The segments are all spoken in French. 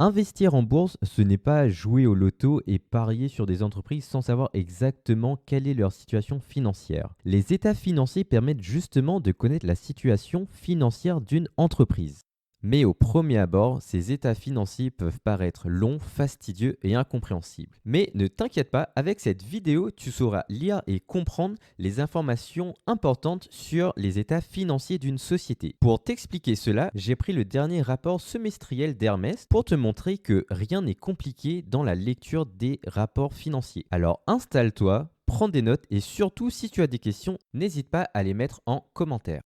Investir en bourse, ce n'est pas jouer au loto et parier sur des entreprises sans savoir exactement quelle est leur situation financière. Les états financiers permettent justement de connaître la situation financière d'une entreprise. Mais au premier abord, ces états financiers peuvent paraître longs, fastidieux et incompréhensibles. Mais ne t'inquiète pas, avec cette vidéo, tu sauras lire et comprendre les informations importantes sur les états financiers d'une société. Pour t'expliquer cela, j'ai pris le dernier rapport semestriel d'Hermès pour te montrer que rien n'est compliqué dans la lecture des rapports financiers. Alors installe-toi, prends des notes et surtout si tu as des questions, n'hésite pas à les mettre en commentaire.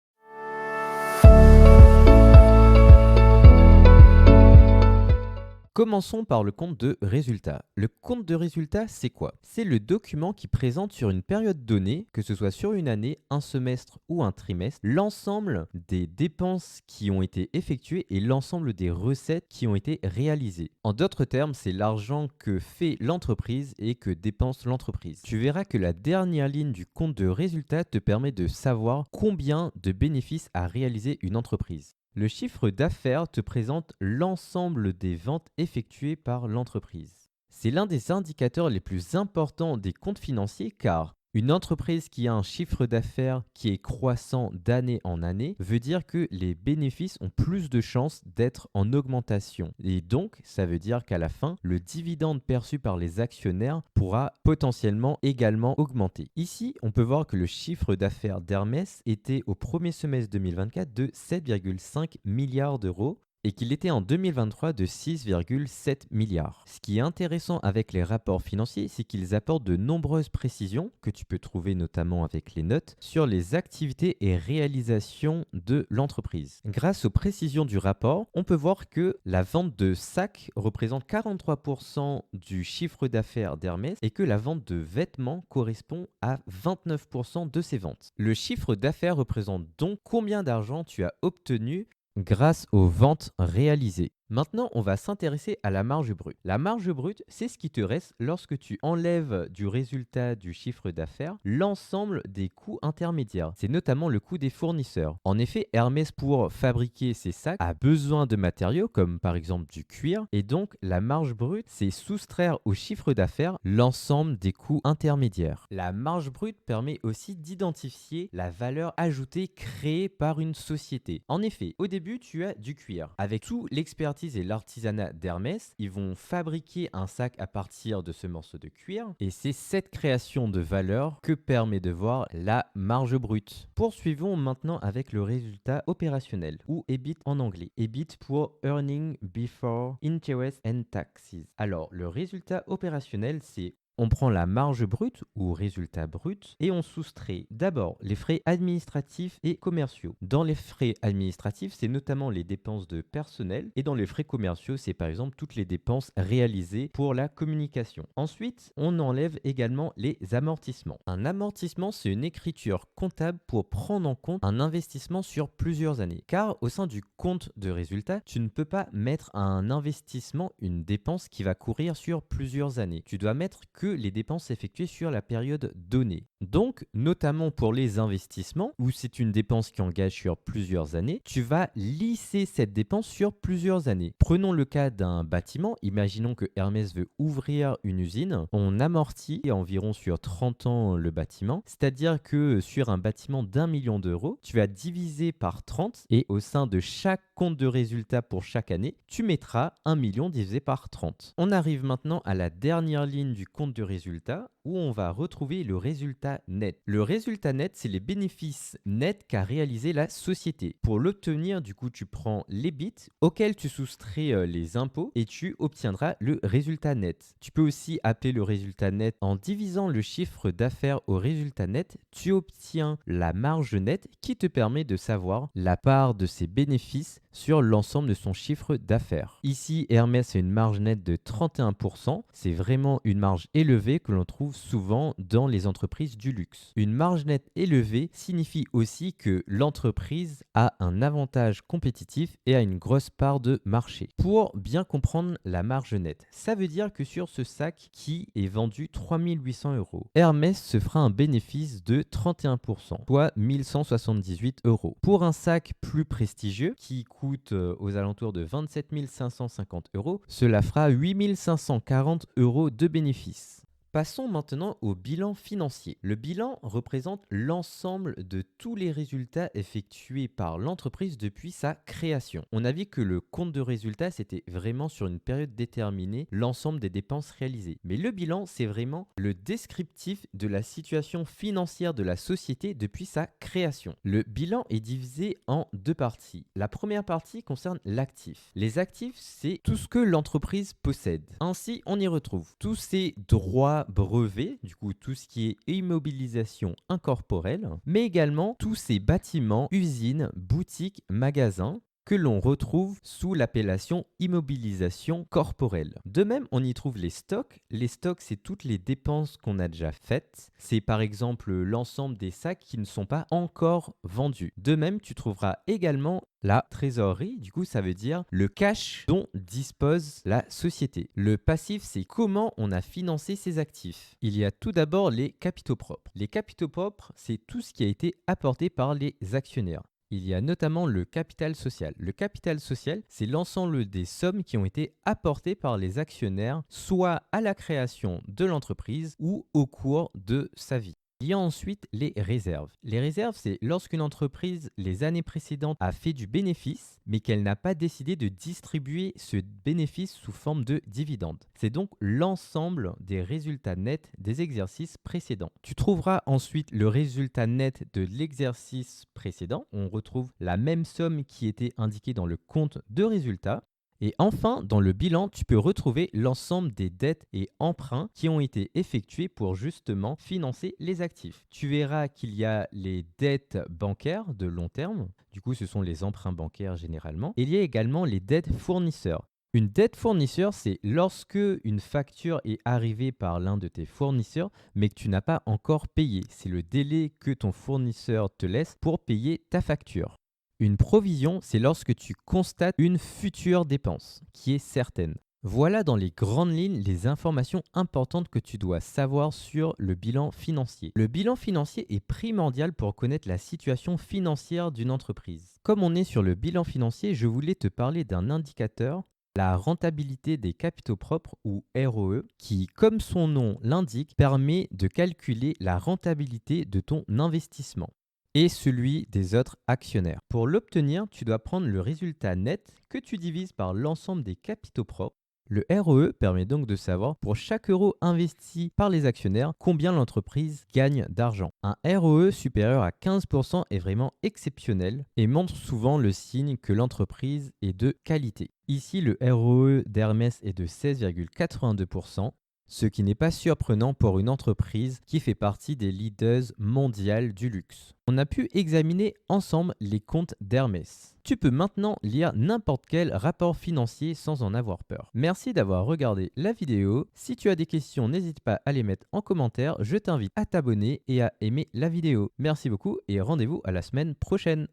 Commençons par le compte de résultat. Le compte de résultat, c'est quoi? C'est le document qui présente sur une période donnée, que ce soit sur une année, un semestre ou un trimestre, l'ensemble des dépenses qui ont été effectuées et l'ensemble des recettes qui ont été réalisées. En d'autres termes, c'est l'argent que fait l'entreprise et que dépense l'entreprise. Tu verras que la dernière ligne du compte de résultat te permet de savoir combien de bénéfices a réalisé une entreprise. Le chiffre d'affaires te présente l'ensemble des ventes effectuées par l'entreprise. C'est l'un des indicateurs les plus importants des comptes financiers car une entreprise qui a un chiffre d'affaires qui est croissant d'année en année veut dire que les bénéfices ont plus de chances d'être en augmentation. Et donc, ça veut dire qu'à la fin, le dividende perçu par les actionnaires pourra potentiellement également augmenter. Ici, on peut voir que le chiffre d'affaires d'Hermès était au premier semestre 2024 de 7,5 milliards d'euros et qu'il était en 2023 de 6,7 milliards. Ce qui est intéressant avec les rapports financiers, c'est qu'ils apportent de nombreuses précisions, que tu peux trouver notamment avec les notes, sur les activités et réalisations de l'entreprise. Grâce aux précisions du rapport, on peut voir que la vente de sacs représente 43% du chiffre d'affaires d'Hermès et que la vente de vêtements correspond à 29% de ces ventes. Le chiffre d'affaires représente donc combien d'argent tu as obtenu grâce aux ventes réalisées. Maintenant, on va s'intéresser à la marge brute. La marge brute, c'est ce qui te reste lorsque tu enlèves du résultat du chiffre d'affaires l'ensemble des coûts intermédiaires. C'est notamment le coût des fournisseurs. En effet, Hermès, pour fabriquer ses sacs, a besoin de matériaux comme par exemple du cuir. Et donc, la marge brute, c'est soustraire au chiffre d'affaires l'ensemble des coûts intermédiaires. La marge brute permet aussi d'identifier la valeur ajoutée créée par une société. En effet, au début, tu as du cuir. Avec tout l'expertise et l'artisanat d'Hermès, ils vont fabriquer un sac à partir de ce morceau de cuir et c'est cette création de valeur que permet de voir la marge brute. Poursuivons maintenant avec le résultat opérationnel ou EBIT en anglais. EBIT pour Earning Before Interest and Taxes. Alors, le résultat opérationnel, c'est on prend la marge brute ou résultat brut et on soustrait d'abord les frais administratifs et commerciaux. Dans les frais administratifs, c'est notamment les dépenses de personnel et dans les frais commerciaux, c'est par exemple toutes les dépenses réalisées pour la communication. Ensuite, on enlève également les amortissements. Un amortissement, c'est une écriture comptable pour prendre en compte un investissement sur plusieurs années. Car au sein du compte de résultat, tu ne peux pas mettre un investissement, une dépense qui va courir sur plusieurs années. Tu dois mettre que les dépenses effectuées sur la période donnée. Donc, notamment pour les investissements, où c'est une dépense qui engage sur plusieurs années, tu vas lisser cette dépense sur plusieurs années. Prenons le cas d'un bâtiment. Imaginons que Hermès veut ouvrir une usine. On amortit environ sur 30 ans le bâtiment, c'est-à-dire que sur un bâtiment d'1 million d'euros, tu vas diviser par 30 et au sein de chaque compte de résultat pour chaque année, tu mettras 1 million divisé par 30. On arrive maintenant à la dernière ligne du compte de résultat où on va retrouver le résultat net. Le résultat net, c'est les bénéfices nets qu'a réalisé la société. Pour l'obtenir, du coup, tu prends l'EBIT auquel tu soustrais les impôts et tu obtiendras le résultat net. Tu peux aussi appeler le résultat net en divisant le chiffre d'affaires au résultat net. Tu obtiens la marge nette qui te permet de savoir la part de ses bénéfices sur l'ensemble de son chiffre d'affaires. Ici, Hermès a une marge nette de 31%. C'est vraiment une marge élevée que l'on trouve retrouve souvent dans les entreprises du luxe. Une marge nette élevée signifie aussi que l'entreprise a un avantage compétitif et a une grosse part de marché. Pour bien comprendre la marge nette, ça veut dire que sur ce sac qui est vendu 3 800 €, Hermès se fera un bénéfice de 31%, soit 1178 €. Pour un sac plus prestigieux qui coûte aux alentours de 27 550 €, cela fera 8 540 € de bénéfice. Passons maintenant au bilan financier. Le bilan représente l'ensemble de tous les résultats effectués par l'entreprise depuis sa création. On a vu que le compte de résultat, c'était vraiment sur une période déterminée, l'ensemble des dépenses réalisées. Mais le bilan, c'est vraiment le descriptif de la situation financière de la société depuis sa création. Le bilan est divisé en deux parties. La première partie concerne l'actif. Les actifs, c'est tout ce que l'entreprise possède. Ainsi, on y retrouve tous ses droits brevets, du coup tout ce qui est immobilisation incorporelle, mais également tous ces bâtiments, usines, boutiques, magasins que l'on retrouve sous l'appellation immobilisation corporelle. De même, on y trouve les stocks. Les stocks, c'est toutes les dépenses qu'on a déjà faites. C'est par exemple l'ensemble des sacs qui ne sont pas encore vendus. De même, tu trouveras également la trésorerie, du coup, ça veut dire le cash dont dispose la société. Le passif, c'est comment on a financé ses actifs. Il y a tout d'abord les capitaux propres. Les capitaux propres, c'est tout ce qui a été apporté par les actionnaires. Il y a notamment le capital social. Le capital social, c'est l'ensemble des sommes qui ont été apportées par les actionnaires, soit à la création de l'entreprise ou au cours de sa vie. Il y a ensuite les réserves. Les réserves, c'est lorsqu'une entreprise, les années précédentes, a fait du bénéfice, mais qu'elle n'a pas décidé de distribuer ce bénéfice sous forme de dividende. C'est donc l'ensemble des résultats nets des exercices précédents. Tu trouveras ensuite le résultat net de l'exercice précédent. On retrouve la même somme qui était indiquée dans le compte de résultat. Et enfin, dans le bilan, tu peux retrouver l'ensemble des dettes et emprunts qui ont été effectués pour justement financer les actifs. Tu verras qu'il y a les dettes bancaires de long terme, du coup ce sont les emprunts bancaires généralement, et il y a également les dettes fournisseurs. Une dette fournisseur, c'est lorsque une facture est arrivée par l'un de tes fournisseurs, mais que tu n'as pas encore payé. C'est le délai que ton fournisseur te laisse pour payer ta facture. Une provision, c'est lorsque tu constates une future dépense qui est certaine. Voilà dans les grandes lignes les informations importantes que tu dois savoir sur le bilan financier. Le bilan financier est primordial pour connaître la situation financière d'une entreprise. Comme on est sur le bilan financier, je voulais te parler d'un indicateur, la rentabilité des capitaux propres ou ROE, qui, comme son nom l'indique, permet de calculer la rentabilité de ton investissement et celui des autres actionnaires. Pour l'obtenir, tu dois prendre le résultat net que tu divises par l'ensemble des capitaux propres. Le ROE permet donc de savoir pour chaque euro investi par les actionnaires combien l'entreprise gagne d'argent. Un ROE supérieur à 15% est vraiment exceptionnel et montre souvent le signe que l'entreprise est de qualité. Ici, le ROE d'Hermès est de 16,82%. Ce qui n'est pas surprenant pour une entreprise qui fait partie des leaders mondiales du luxe. On a pu examiner ensemble les comptes d'Hermès. Tu peux maintenant lire n'importe quel rapport financier sans en avoir peur. Merci d'avoir regardé la vidéo. Si tu as des questions, n'hésite pas à les mettre en commentaire. Je t'invite à t'abonner et à aimer la vidéo. Merci beaucoup et rendez-vous à la semaine prochaine.